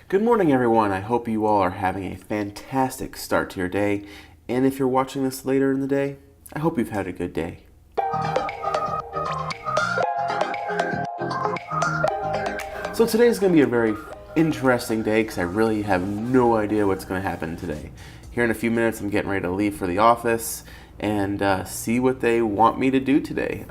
Good morning, everyone. I hope you all are having a fantastic start to your day. And if you're watching this later in the day, I hope you've had a good day. So today is going to be a very interesting day because I really have no idea what's going to happen today. Here in a few minutes, I'm getting ready to leave for the office and see what they want me to do today.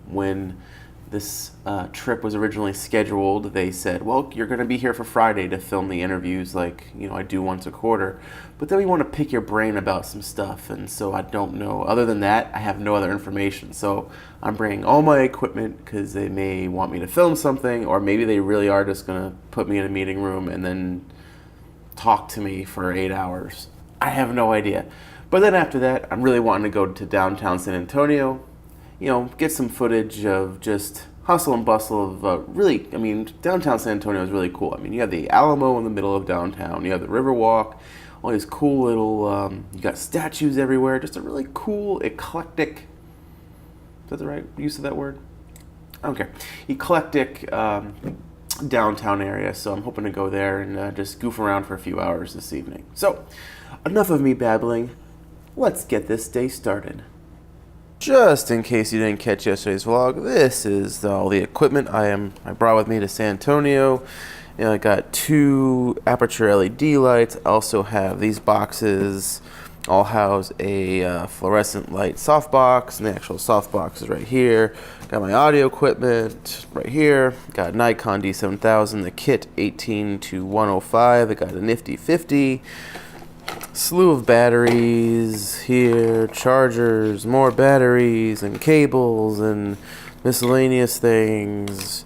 When this trip was originally scheduled, they said, well, you're going to be here for Friday to film the interviews like, I do once a quarter. But then we want to pick your brain about some stuff, and so I don't know. Other than that, I have no other information. So I'm bringing all my equipment because they may want me to film something, or maybe they really are just going to put me in a meeting room and then talk to me for 8 hours. I have no idea. But then after that, I'm really wanting to go to downtown San Antonio, get some footage of just hustle and bustle of downtown San Antonio is really cool. You have the Alamo in the middle of downtown, you have the Riverwalk, all these cool little, you got statues everywhere, just a really cool, eclectic, is that the right use of that word? I don't care. Eclectic downtown area, so I'm hoping to go there and just goof around for a few hours this evening. So, enough of me babbling, let's get this day started. Just in case you didn't catch yesterday's vlog, this is all the equipment I brought with me to San Antonio. I got 2 aperture LED lights. I also have these boxes. All house a fluorescent light softbox, and the actual softbox is right here. Got my audio equipment right here. Got Nikon D7000, the kit 18 to 105. I got a nifty 50. Slew of batteries here, chargers, more batteries and cables and miscellaneous things.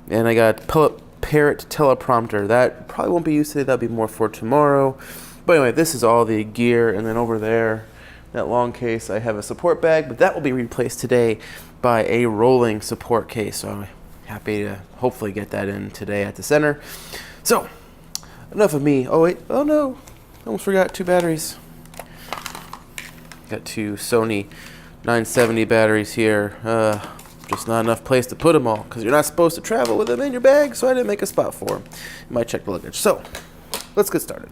And I got Parrot teleprompter. That probably won't be used today, that'll be more for tomorrow. But anyway, this is all the gear, and then over there, that long case, I have a support bag, but that will be replaced today by a rolling support case. So I'm happy to hopefully get that in today at the center. So, enough of me. Oh wait, oh no. Almost forgot 2 batteries. Got 2 Sony 970 batteries here. Just not enough place to put them all because you're not supposed to travel with them in your bag, so I didn't make a spot for them. You might check the luggage. So, let's get started.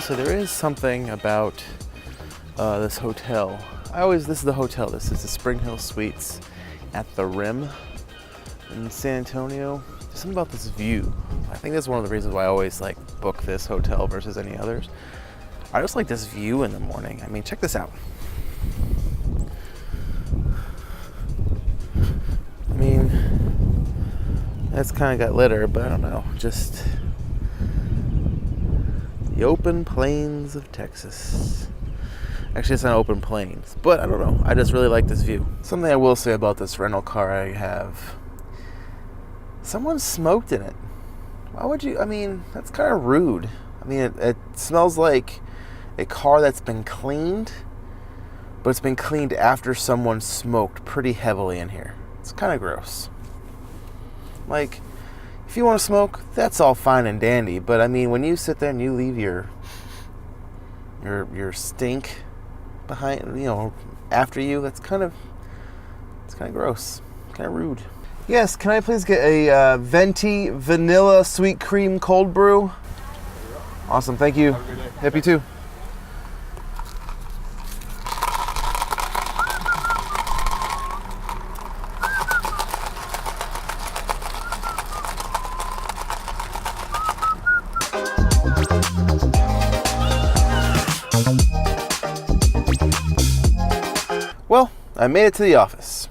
So there is something about this hotel. This is the hotel. This is the Spring Hill Suites at the Rim in San Antonio. There's something about this view. I think that's one of the reasons why I always book this hotel versus any others. I just like this view in the morning. Check this out. That's kind of got litter, but I don't know. Just the open plains of Texas. Actually, it's not open plains, but I don't know. I just really like this view. Something I will say about this rental car I have. Someone smoked in it. Why would you? That's kind of rude. It smells like a car that's been cleaned, but it's been cleaned after someone smoked pretty heavily in here. It's kind of gross. If you want to smoke, that's all fine and dandy. But when you sit there and you leave your stink behind, after you, it's kind of gross, kind of rude. Yes, can I please get a venti vanilla sweet cream cold brew? Awesome, thank you. Have a good day. Happy too. Well, I made it to the office.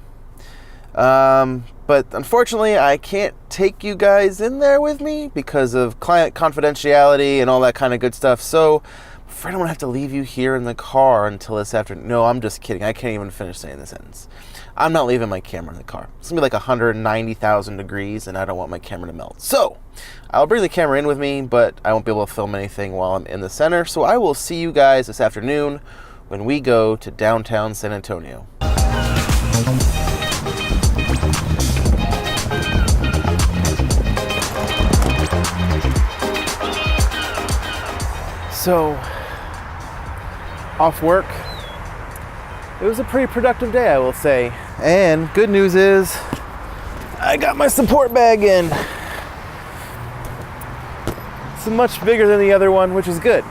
But unfortunately, I can't take you guys in there with me because of client confidentiality and all that kind of good stuff. So I'm afraid I'm going to have to leave you here in the car until this afternoon. No, I'm just kidding. I can't even finish saying the sentence. I'm not leaving my camera in the car. It's going to be like 190,000 degrees, and I don't want my camera to melt. So I'll bring the camera in with me, but I won't be able to film anything while I'm in the center. So I will see you guys this afternoon when we go to downtown San Antonio. So, off work. It was a pretty productive day, I will say. And good news is, I got my support bag in. It's much bigger than the other one, which is good.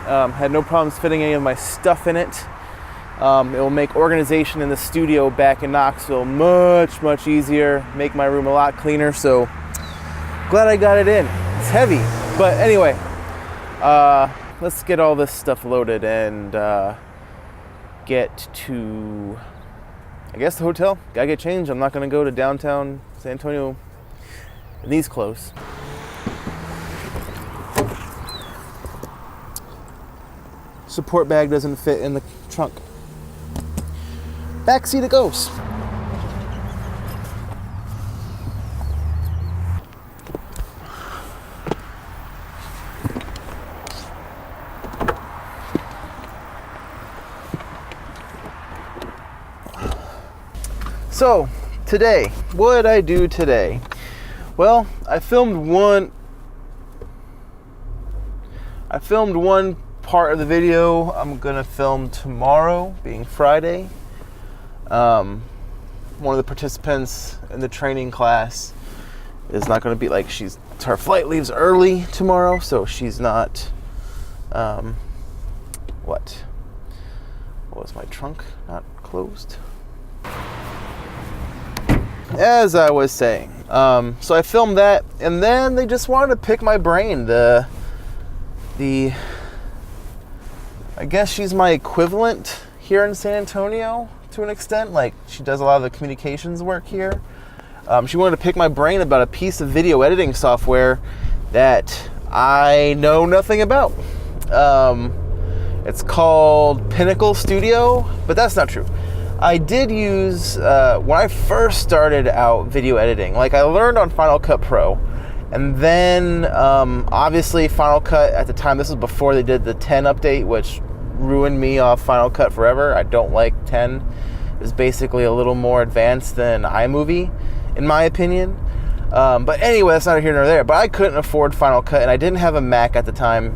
Had no problems fitting any of my stuff in it. It will make organization in the studio back in Knoxville much, much easier. Make my room a lot cleaner, so glad I got it in. It's heavy, but anyway, let's get all this stuff loaded and get to, I guess, the hotel. Gotta get changed. I'm not gonna go to downtown San Antonio in these clothes. Support bag doesn't fit in the trunk. Back seat it goes. So, today, what did I do today? Well, I filmed one part of the video I'm gonna film tomorrow, being Friday. One of the participants in the training class is not gonna be her flight leaves early tomorrow, so she's not, what was my trunk not closed? As I was saying, so I filmed that, and then they just wanted to pick my brain. I guess she's my equivalent here in San Antonio to an extent. Like, she does a lot of the communications work here. She wanted to pick my brain about a piece of video editing software that I know nothing about. It's called Pinnacle Studio, but that's not true. I did use, when I first started out video editing, like I learned on Final Cut Pro, and then obviously Final Cut at the time, this was before they did the 10 update, which ruined me off Final Cut forever. I don't like 10. It's basically a little more advanced than iMovie, in my opinion. But anyway, that's neither here nor there. But I couldn't afford Final Cut, and I didn't have a Mac at the time.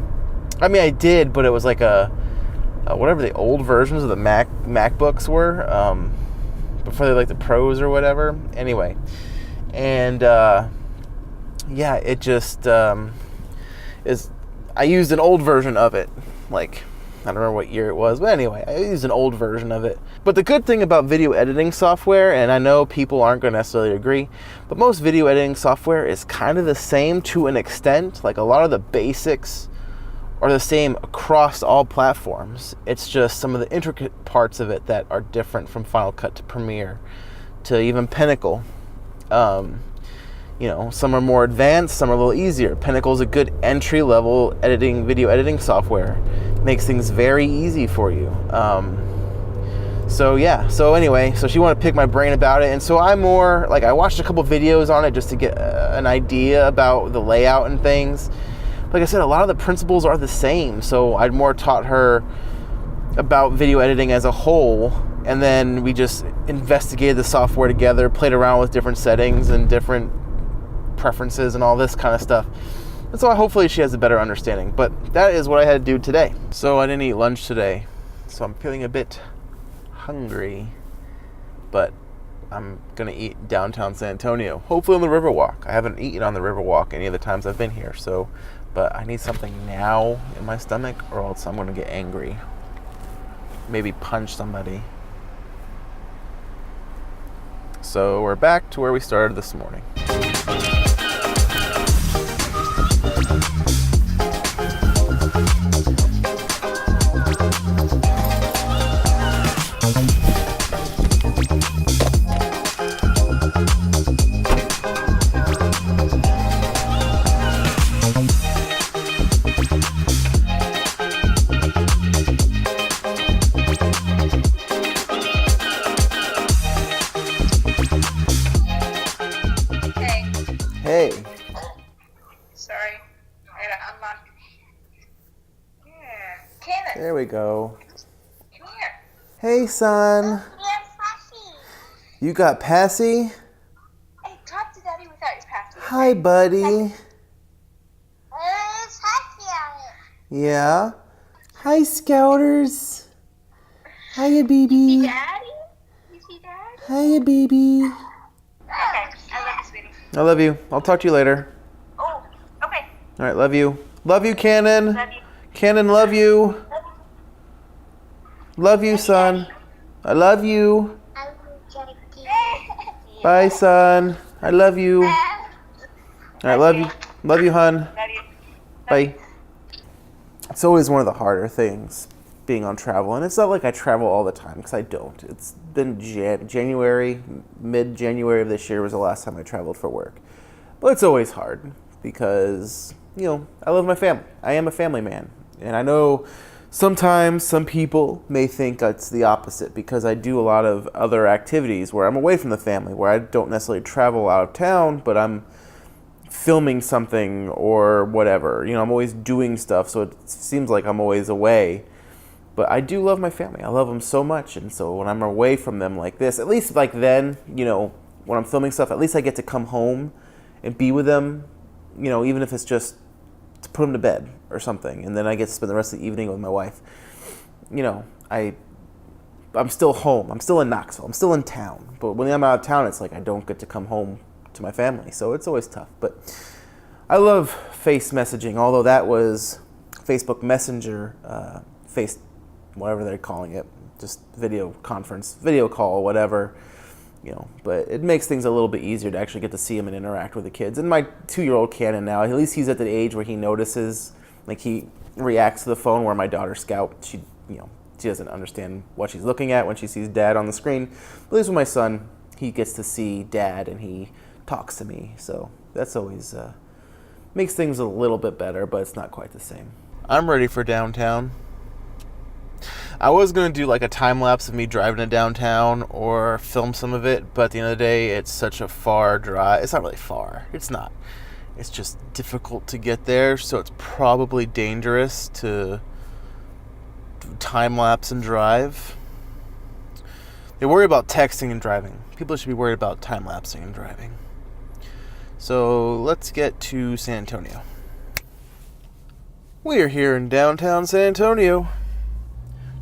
I mean, I did, but it was like whatever the old versions of the MacBooks were, before they like the Pros or whatever. Anyway, and yeah, it just is. I used an old version of it, like I don't remember what year it was, but anyway, I used an old version of it. But the good thing about video editing software, and I know people aren't going to necessarily agree, but most video editing software is kind of the same to an extent. Like, a lot of the basics are the same across all platforms. It's just some of the intricate parts of it that are different from Final Cut to Premiere to even Pinnacle. Some are more advanced, some are a little easier. Pinnacle is a good entry-level video editing software. Makes things very easy for you. So anyway, she wanted to pick my brain about it, and so I watched a couple videos on it just to get an idea about the layout and things. Like I said, a lot of the principles are the same, so I'd more taught her about video editing as a whole, and then we just investigated the software together, played around with different settings and different preferences and all this kind of stuff. And so hopefully she has a better understanding. But that is what I had to do today. So I didn't eat lunch today, so I'm feeling a bit hungry, but I'm gonna eat downtown San Antonio, hopefully on the Riverwalk. I haven't eaten on the Riverwalk any of the times I've been here, but I need something now in my stomach, or else I'm gonna get angry. Maybe punch somebody. So we're back to where we started this morning. Hey. Sorry, I gotta unlock. Yeah, Kenneth. There we go. Come Hey, son. Yes, Passy. You got Passy? Hey, talk to Daddy without your Passy. Hi, buddy. There's Passy on it. Yeah? Hi, Scouters. Hiya, baby. Daddy? You see Daddy? Hiya, baby. Okay, I love you, sweetie. I love you. I'll talk to you later. Oh, okay. All right, love you. Love you, Cannon. Love you. Cannon, love you. Love you, son. I love you. Bye, son. I love you. All right, love you. Love you, hun. Love you. Bye. It's always one of the harder things being on travel, and it's not like I travel all the time because I don't. It's been January, mid-January of this year was the last time I traveled for work. But it's always hard because, I love my family. I am a family man, and I know sometimes some people may think it's the opposite because I do a lot of other activities where I'm away from the family, where I don't necessarily travel out of town, but I'm filming something or whatever. I'm always doing stuff, so it seems like I'm always away. But I do love my family. I love them so much, and so when I'm away from them like this, at least like then, when I'm filming stuff, at least I get to come home and be with them, even if it's just to put them to bed or something, and then I get to spend the rest of the evening with my wife. I'm still home. I'm still in Knoxville. I'm still in town. But when I'm out of town, it's like I don't get to come home to my family, so it's always tough. But I love face messaging, although that was Facebook Messenger, whatever they're calling it, just video conference, video call, whatever, but it makes things a little bit easier to actually get to see him and interact with the kids. And my 2-year-old Cannon now, at least he's at the age where he notices, like he reacts to the phone, where my daughter Scout, she doesn't understand what she's looking at when she sees Dad on the screen. But at least with my son, he gets to see Dad and he talks to me. So that's always, makes things a little bit better, but it's not quite the same. I'm ready for downtown. I was going to do like a time lapse of me driving to downtown or film some of it, but at the end of the day, it's such a far drive. It's not really far. It's not. It's just difficult to get there, so it's probably dangerous to time lapse and drive. They worry about texting and driving. People should be worried about time lapsing and driving. So let's get to San Antonio. We are here in downtown San Antonio.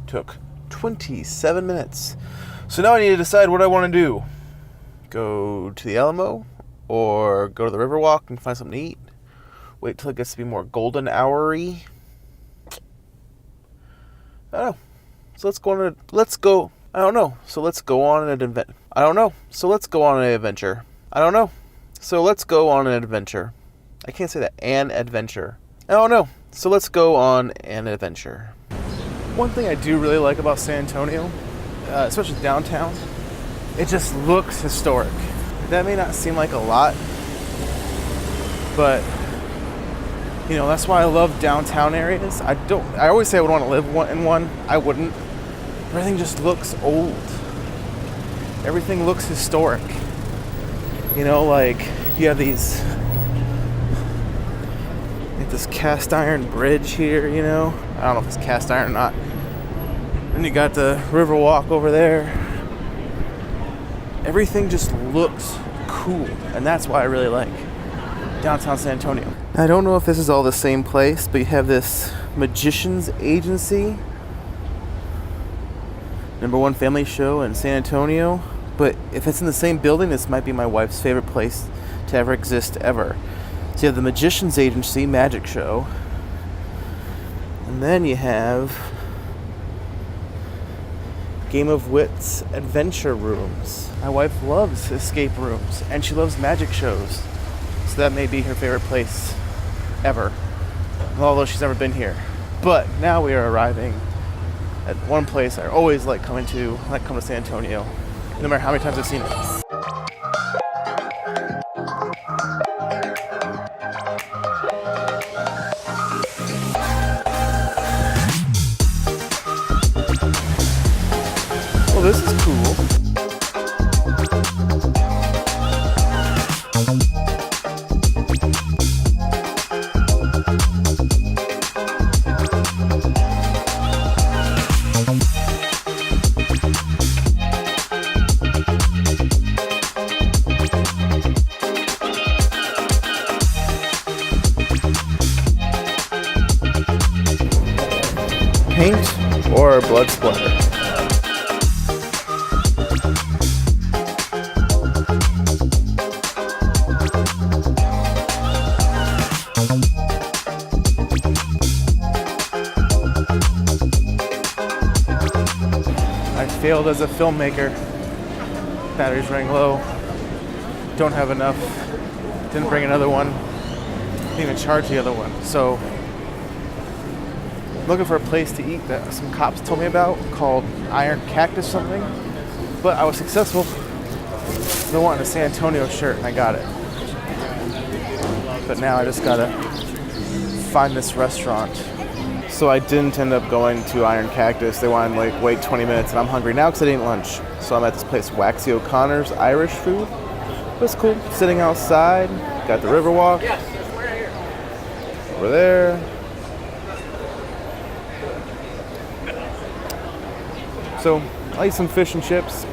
Took 27 minutes. So now I need to decide what I want to do. Go to the Alamo or go to the Riverwalk and find something to eat. Wait till it gets to be more golden hour-y. I don't know. So let's go on an adventure. I don't know. So let's go on an adventure. I don't know. So let's go on an adventure. I can't say that. An adventure. I don't know. So let's go on an adventure. One thing I do really like about San Antonio, especially downtown, it just looks historic. That may not seem like a lot, but that's why I love downtown areas. I always say I would want to live in one. I wouldn't. Everything just looks old. Everything looks historic. Like you have this cast iron bridge here, I don't know if it's cast iron or not. And you got the Riverwalk over there. Everything just looks cool, and that's why I really like downtown San Antonio. I don't know if this is all the same place, but you have this Magicians Agency, #1 family show in San Antonio. But if it's in the same building, this might be my wife's favorite place to ever exist ever. So you have the Magicians Agency magic show, and then you have Game of Wits adventure rooms. My wife loves escape rooms, and she loves magic shows, so that may be her favorite place ever, although she's never been here. But now we are arriving at one place I always like coming to San Antonio, no matter how many times I've seen it. Well, this is cool. blood splatter. I failed as a filmmaker. Battery's running low. Don't have enough. Didn't bring another one. Didn't even charge the other one. So, looking for a place to eat that some cops told me about called Iron Cactus something. But I was successful. They wanted a San Antonio shirt and I got it. But now I just gotta find this restaurant. So I didn't end up going to Iron Cactus. They wanted like wait 20 minutes and I'm hungry now because I didn't eat lunch. So I'm at this place, Waxy O'Connor's Irish food. It was cool. Sitting outside, got the Riverwalk. Over there. So I'll eat some fish and chips,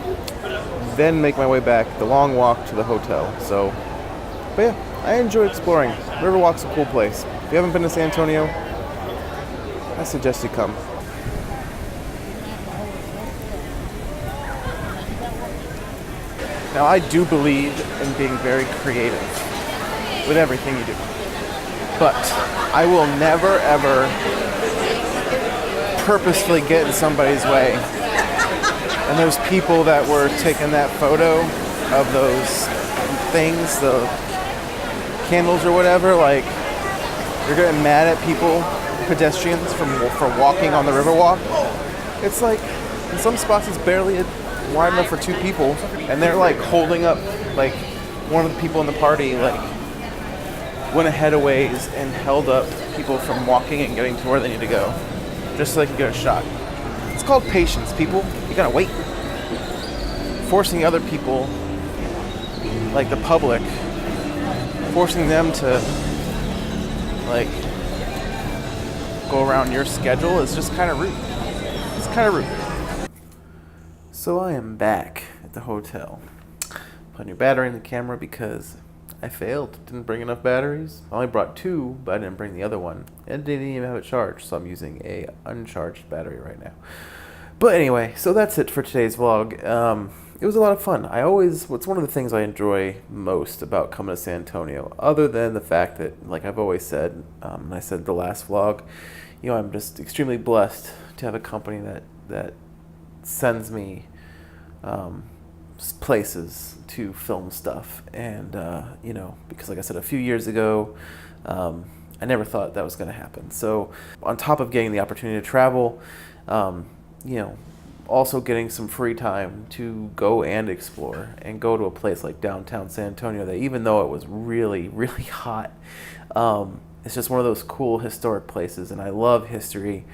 then make my way back, the long walk to the hotel. So, but yeah, I enjoy exploring. Riverwalk's a cool place. If you haven't been to San Antonio, I suggest you come. Now, I do believe in being very creative with everything you do. But I will never, ever purposefully get in somebody's way. And those people that were taking that photo of those things, the candles or whatever, like, you're getting mad at people, pedestrians, for walking on the Riverwalk. It's like, in some spots it's barely wide enough for two people, and they're like holding up, like, one of the people in the party, like, went ahead a ways and held up people from walking and getting to where they need to go, just so they can get a shot. It's called patience, people. You gotta wait. Forcing other people, like the public, forcing them to, like, go around your schedule is just kind of rude. It's kind of rude. So I am back at the hotel. Put a new battery in the camera because I failed. Didn't bring enough batteries. I only brought 2, but I didn't bring the other one. And didn't even have it charged, so I'm using a uncharged battery right now. But anyway, so that's it for today's vlog. It was a lot of fun. It's one of the things I enjoy most about coming to San Antonio, other than the fact that, like I've always said, and I said the last vlog, I'm just extremely blessed to have a company that sends me places to film stuff. And, because like I said, a few years ago, I never thought that was going to happen. So on top of getting the opportunity to travel, also getting some free time to go and explore and go to a place like downtown San Antonio that, even though it was really, really hot, it's just one of those cool historic places. And I love history,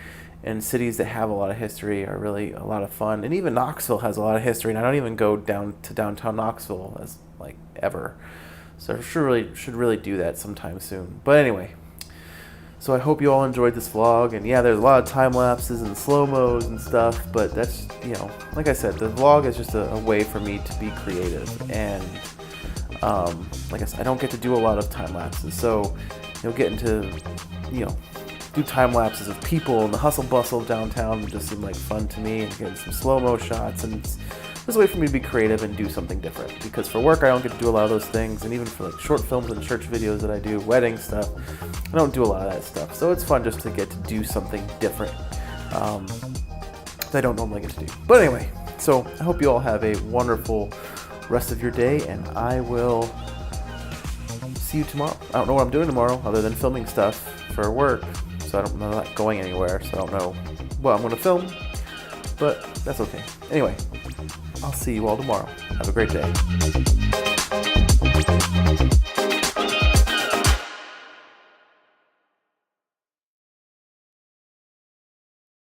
and cities that have a lot of history are really a lot of fun. And even Knoxville has a lot of history, and I don't even go down to downtown Knoxville as like ever. So I should really do that sometime soon. But anyway, so I hope you all enjoyed this vlog. And yeah, there's a lot of time lapses and slow-mos and stuff, but that's, like I said, the vlog is just a way for me to be creative. And like I said, I don't get to do a lot of time lapses, so getting to do time lapses of people and the hustle bustle of downtown just seemed like fun to me, and getting some slow-mo shots, and it's a way for me to be creative and do something different, because for work I don't get to do a lot of those things, and even for like short films and church videos that I do, wedding stuff, I don't do a lot of that stuff. So it's fun just to get to do something different that I don't normally get to do. But anyway, so I hope you all have a wonderful rest of your day, and I will see you tomorrow. I don't know what I'm doing tomorrow other than filming stuff for work, so I'm not going anywhere, so I don't know what I'm going to film, but that's okay. Anyway, I'll see you all tomorrow. Have a great day.